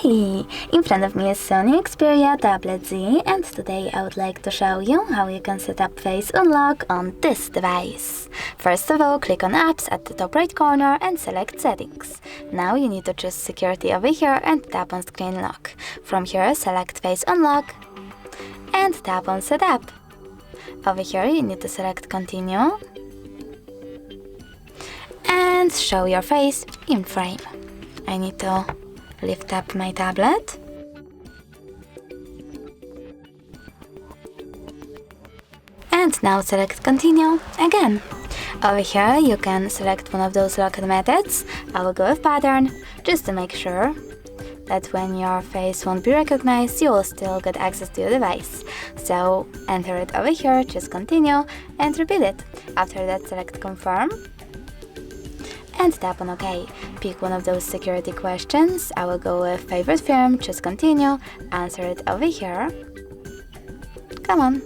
Hi! In front of me is SONY Xperia Tablet Z, and today I would like to show you how you can set up Face Unlock on this device. First of all, click on Apps at the top right corner and select Settings. Now you need to choose Security over here and tap on Screen Lock. From here, select Face Unlock and tap on Setup. Over here, you need to select Continue and show your face in frame. I need to lift up my tablet and now select Continue again. Over here you can select one of those locked methods. I will go with Pattern just to make sure that when your face won't be recognized, you will still get access to your device. So enter it over here, choose Continue and repeat it. After that, select Confirm and tap on OK. Pick one of those security questions. I will go with favorite firm, choose Continue, answer it over here. Come on.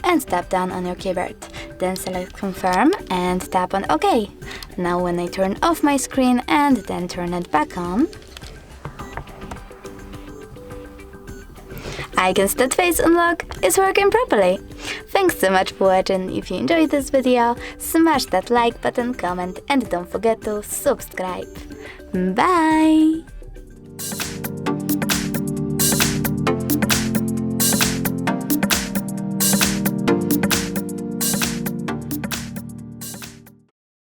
And tap down on your keyboard. Then select Confirm and tap on OK. Now when I turn off my screen and then turn it back on, I can see that Face Unlock is working properly. Thanks so much for watching. If you enjoyed this video, smash that like button, comment and don't forget to subscribe. Bye!